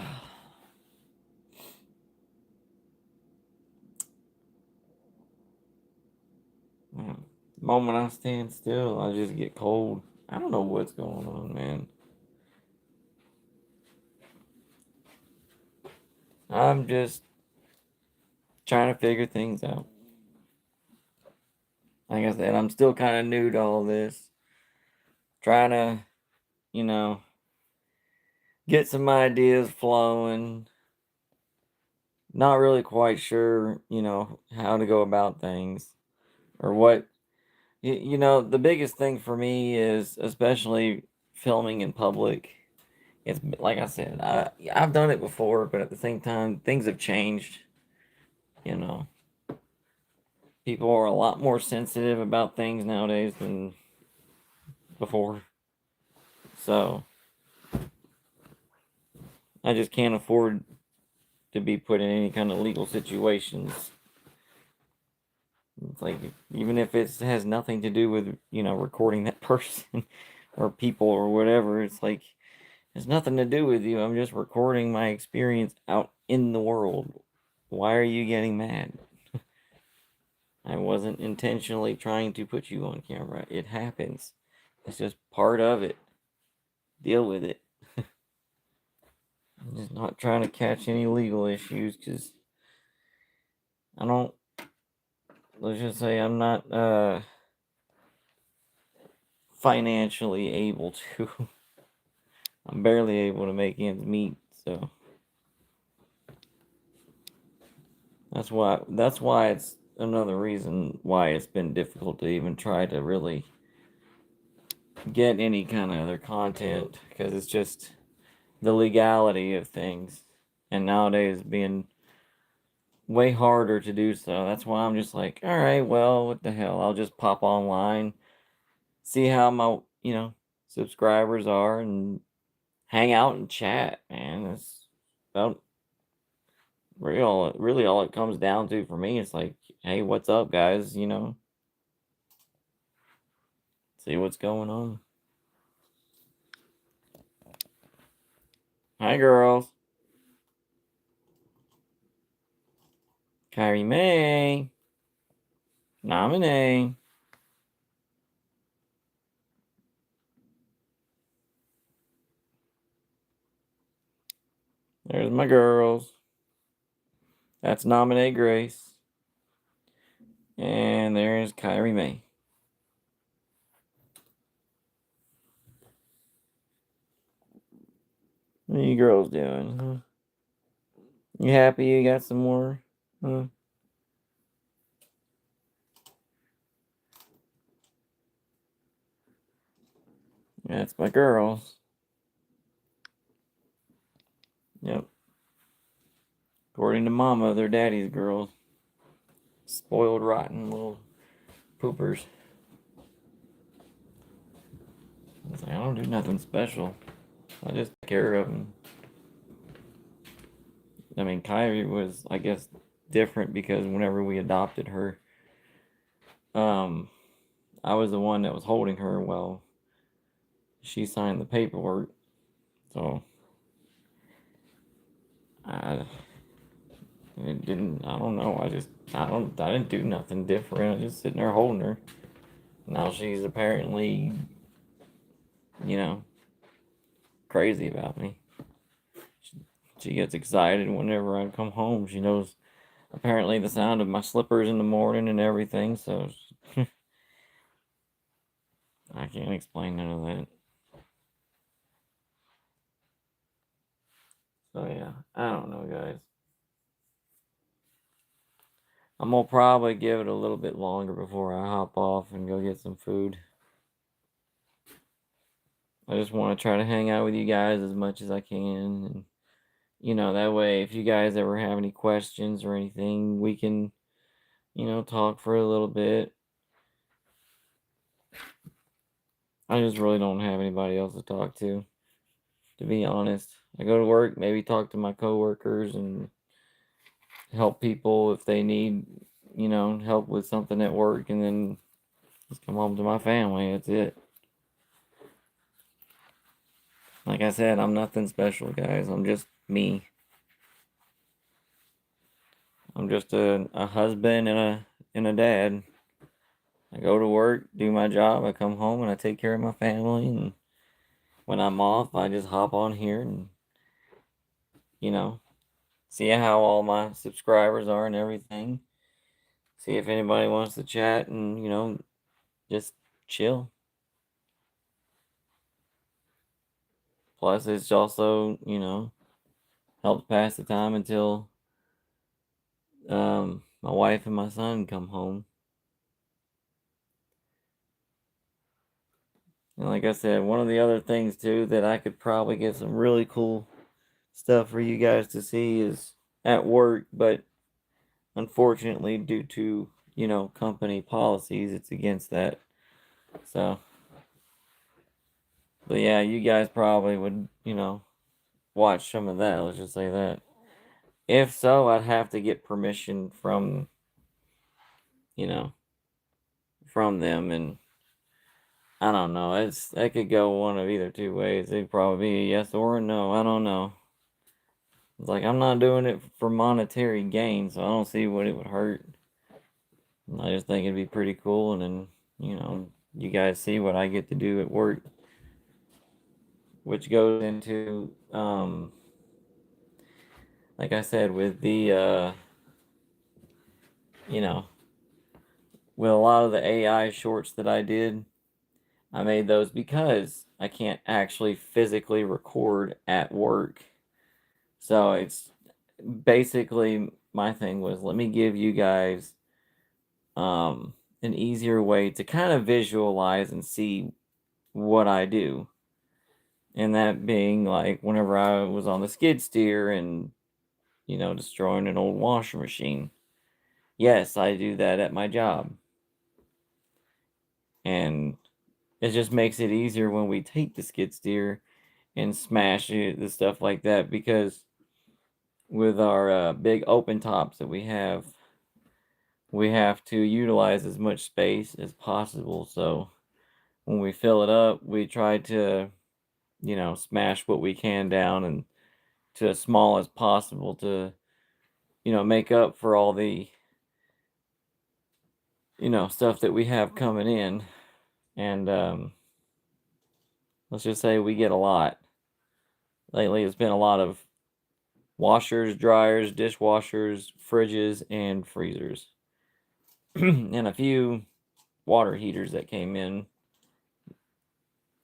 Speaker 1: The moment I stand still, I just get cold. I don't know what's going on, man. I'm just trying to figure things out. Like I said, I'm still kind of new to all this. Trying to, you know, get some ideas flowing. Not really quite sure, how to go about things or what. The biggest thing for me is, especially filming in public. It's like I said, I've done it before, but at the same time, things have changed. You know, people are a lot more sensitive about things nowadays than before. So I just can't afford to be put in any kind of legal situations. It's like, even if it has nothing to do with, recording that person or people or whatever, it's like, it's nothing to do with you. I'm just recording my experience out in the world. Why are you getting mad? I wasn't intentionally trying to put you on camera. It happens. It's just part of it. Deal with it. I'm just not trying to catch any legal issues because I don't, let's just say I'm not financially able to. I'm barely able to make ends meet, so that's why it's another reason why it's been difficult to even try to really get any kind of other content because it's just the legality of things, and nowadays being way harder to do so. That's why I'm just like, all right, well, what the hell? I'll just pop online, see how my subscribers are, and hang out and chat. Man, that's about really all it comes down to for me. It's like, hey, what's up, guys? See what's going on. Hi, girls. Kyrie May. Nominee. There's my girls. That's Nominee Grace. And there's Kyrie May. What are you girls doing? Huh? You happy you got some more? Huh? That's my girls. Yep. According to Mama, they're daddy's girls. Spoiled, rotten little poopers. I don't do nothing special. I just take care of them. I mean, Kyrie was, I guess, different because whenever we adopted her, I was the one that was holding her while she signed the paperwork. So I it didn't. I don't know. I didn't do nothing different. I was just sitting there holding her. Now she's apparently, crazy about me. She gets excited whenever I come home. She knows apparently the sound of my slippers in the morning and everything. So I can't explain none of that. So yeah, I don't know, guys. I'm gonna probably give it a little bit longer before I hop off and go get some food. I just want to try to hang out with you guys as much as I can, and that way, if you guys ever have any questions or anything, we can, talk for a little bit. I just really don't have anybody else to talk to be honest. I go to work, maybe talk to my coworkers and help people if they need, help with something at work, and then just come home to my family. That's it. Like I said, I'm nothing special, guys. I'm just me. I'm just a husband and a dad. I go to work, do my job, I come home and I take care of my family, and when I'm off, I just hop on here and, you know, see how all my subscribers are and everything. See if anybody wants to chat and, just chill. Plus, it's also, helps pass the time until my wife and my son come home. And like I said, one of the other things too that I could probably get some really cool stuff for you guys to see is at work, but unfortunately, due to, company policies, it's against that. So, but yeah, you guys probably would, watch some of that. Let's just say that. If so, I'd have to get permission you know, from them, and I don't know. That could go one of either two ways. It'd probably be a yes or a no. I don't know. It's like I'm not doing it for monetary gain, so I don't see what it would hurt. I just think it'd be pretty cool, and then you guys see what I get to do at work, which goes into like I said, with the you know, with a lot of the AI shorts that I did, I made those because I can't actually physically record at work. So it's basically my thing was let me give you guys an easier way to kind of visualize and see what I do. And that being like whenever I was on the skid steer and, destroying an old washing machine. Yes, I do that at my job. And it just makes it easier when we take the skid steer and smash it, the stuff like that, because with our big open tops that we have to utilize as much space as possible. So when we fill it up, we try to, smash what we can down and to as small as possible to, make up for all the, stuff that we have coming in. And let's just say we get a lot. Lately, it's been a lot of washers, dryers, dishwashers, fridges, and freezers, and a few water heaters that came in.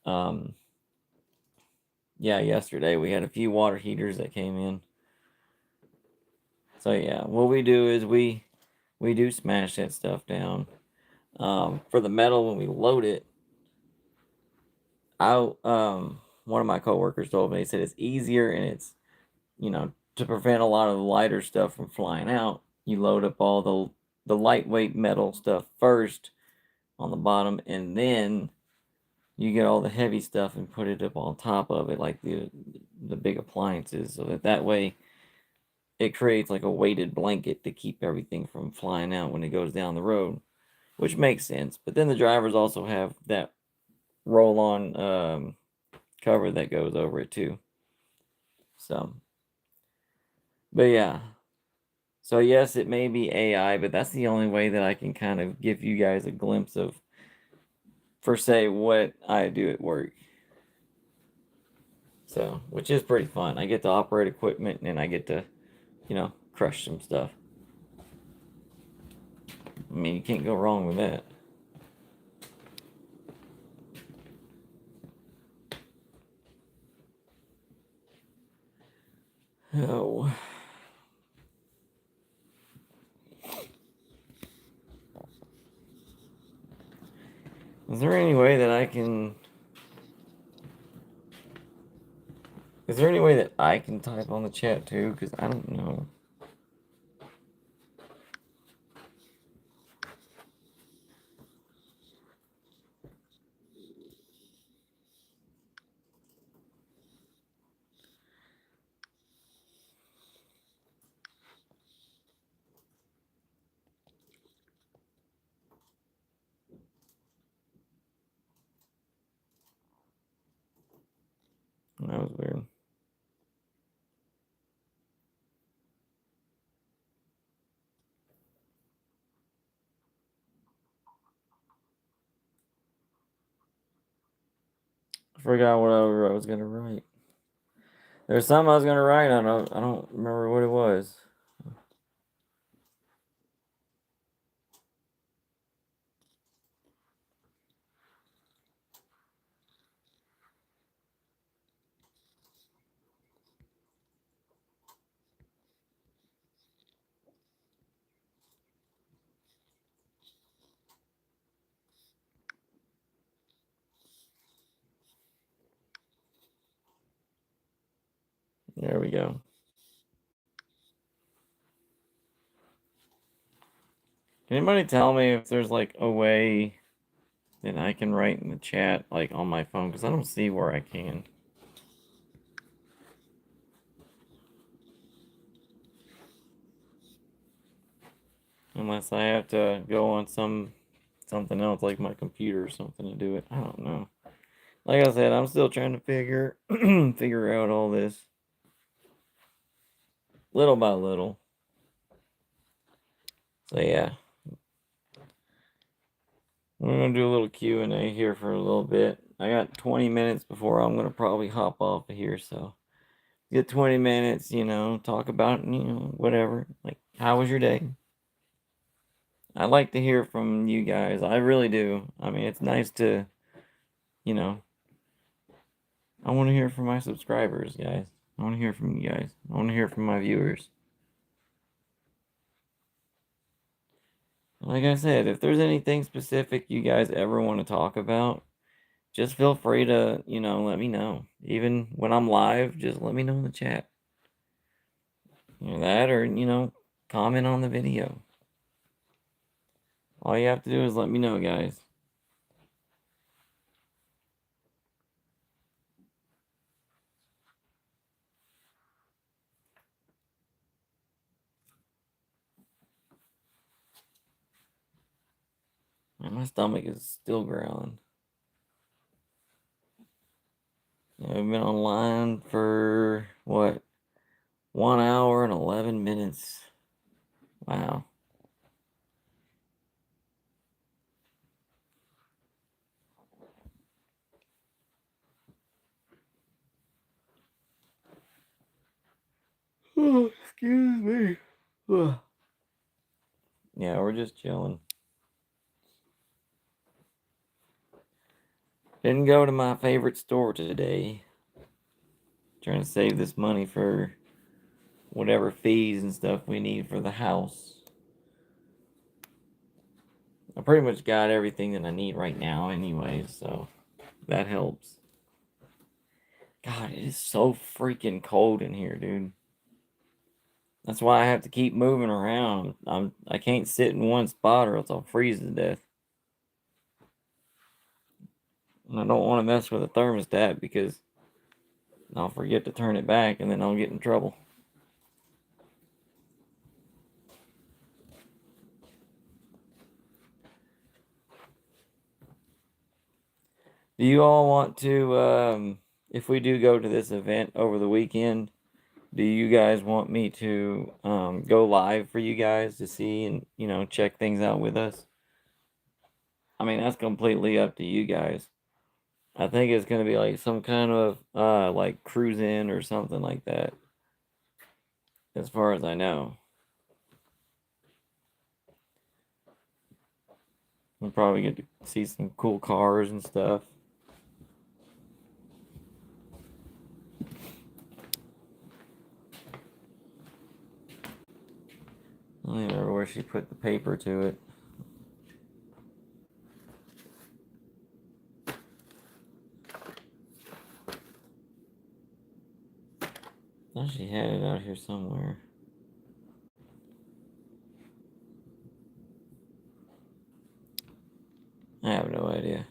Speaker 1: Um, yeah, yesterday we had a few water heaters that came in. So yeah, what we do is we do smash that stuff down. For the metal when we load it, I one of my coworkers told me, he said it's easier and it's, to prevent a lot of the lighter stuff from flying out. You load up all the lightweight metal stuff first on the bottom, and then you get all the heavy stuff and put it up on top of it, like the big appliances, so that way it creates like a weighted blanket to keep everything from flying out when it goes down the road, which makes sense. But then the drivers also have that roll on cover that goes over it too. So, but yeah. So yes, it may be AI, but that's the only way that I can kind of give you guys a glimpse of, for say, what I do at work. So, which is pretty fun. I get to operate equipment and I get to, crush some stuff. I mean, you can't go wrong with that. Oh. Is there any way that I can... Is there any way that I can type on the chat too? Because I don't know. That was weird. I forgot what I was gonna write. There's something I was gonna write. I don't remember what it was. There we go. Can anybody tell me if there's like a way that I can write in the chat, like on my phone? Because I don't see where I can. Unless I have to go on something else, like my computer or something, to do it. I don't know. Like I said, I'm still trying to figure out all this little by little. So yeah, we're gonna do a little Q&A here for a little bit. I got 20 minutes before I'm gonna probably hop off of here. So get 20 minutes, talk about whatever. Like, how was your day? I like to hear from you guys. I really do. I mean, it's nice to, you know, I want to hear from my subscribers, guys. I want to hear from you guys. I want to hear from my viewers. Like I said, if there's anything specific you guys ever want to talk about, just feel free to, let me know. Even when I'm live, just let me know in the chat. That or, comment on the video. All you have to do is let me know, guys. And my stomach is still growling. I've been online for, what, 1 hour and 11 minutes. Wow. Oh, excuse me. Ugh. Yeah, we're just chilling. Didn't go to my favorite store today. Trying to save this money for whatever fees and stuff we need for the house. I pretty much got everything that I need right now anyway, so that helps. God, it is so freaking cold in here, dude. That's why I have to keep moving around. I can't sit in one spot or else I'll freeze to death. And I don't want to mess with a thermostat because I'll forget to turn it back and then I'll get in trouble. Do you all want to, if we do go to this event over the weekend, do you guys want me to go live for you guys to see and, check things out with us? I mean, that's completely up to you guys. I think it's going to be like some kind of like cruise in or something like that, as far as I know. We'll probably get to see some cool cars and stuff. I don't even remember where she put the paper to it. I thought she had it out here somewhere. I have no idea.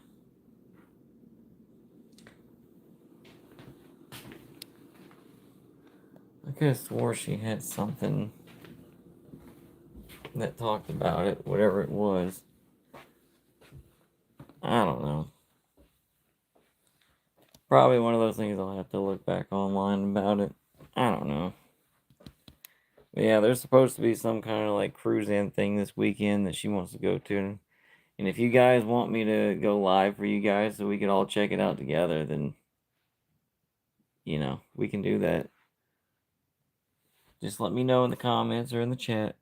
Speaker 1: I could have swore she had something that talked about it, whatever it was. I don't know. Probably one of those things I'll have to look back online about it. I don't know. But yeah, there's supposed to be some kind of like cruise in thing this weekend that she wants to go to. And if you guys want me to go live for you guys so we could all check it out together, then, we can do that. Just let me know in the comments or in the chat.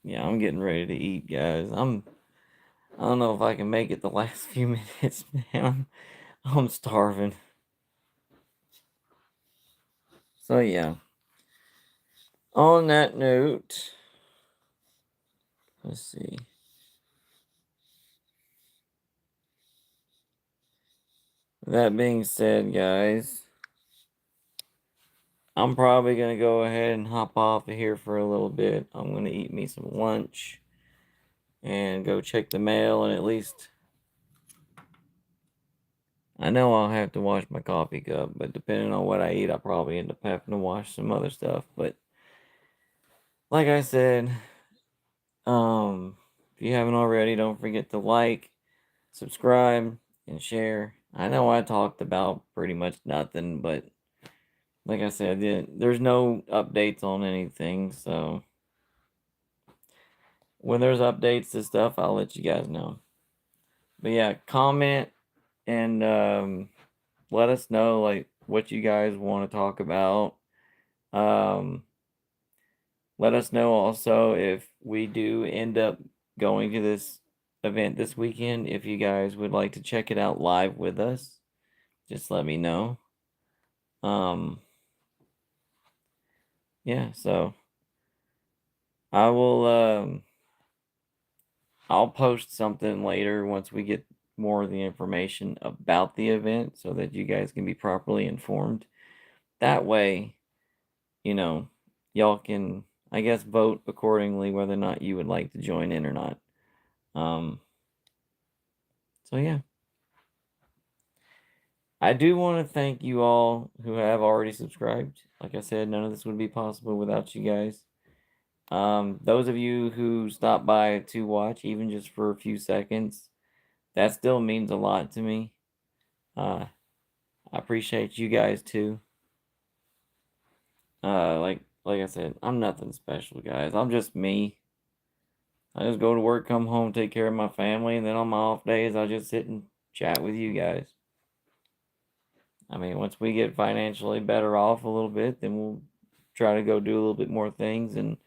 Speaker 1: Yeah, I'm getting ready to eat, guys. I don't know if I can make it the last few minutes, man. I'm starving. So yeah. On that note, let's see. That being said, guys, I'm probably going to go ahead and hop off of here for a little bit. I'm going to eat me some lunch and go check the mail, and at least I know I'll have to wash my coffee cup, but depending on what I eat, I'll probably end up having to wash some other stuff. But like I said, if you haven't already, don't forget to like, subscribe, and share. I know I talked about pretty much nothing, but like I said, there's no updates on anything, so when there's updates to stuff, I'll let you guys know. But yeah, comment and let us know like what you guys want to talk about. Let us know also if we do end up going to this event this weekend. If you guys would like to check it out live with us, just let me know. Yeah, so I will I'll post something later once we get more of the information about the event so that you guys can be properly informed. That way, you know, y'all can, I guess, vote accordingly whether or not you would like to join in or not. Um, so yeah. I do want to thank you all who have already subscribed. Like I said, none of this would be possible without you guys. Those of you who stop by to watch, even just for a few seconds, that still means a lot to me. I appreciate you guys too. Like I said, I'm nothing special, guys. I'm just me. I just go to work, come home, take care of my family, and then on my off days, I just sit and chat with you guys. I mean, once we get financially better off a little bit, then we'll try to go do a little bit more things and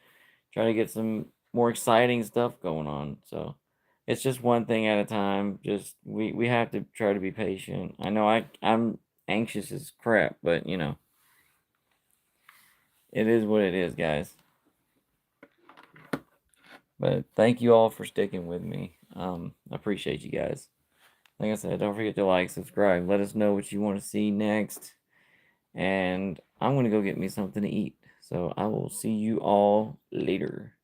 Speaker 1: try to get some more exciting stuff going on. So it's just one thing at a time. Just we have to try to be patient. I know I'm anxious as crap, but it is what it is, guys. But thank you all for sticking with me. I appreciate you guys. Like I said, don't forget to like, subscribe. Let us know what you want to see next. And I'm going to go get me something to eat. So I will see you all later.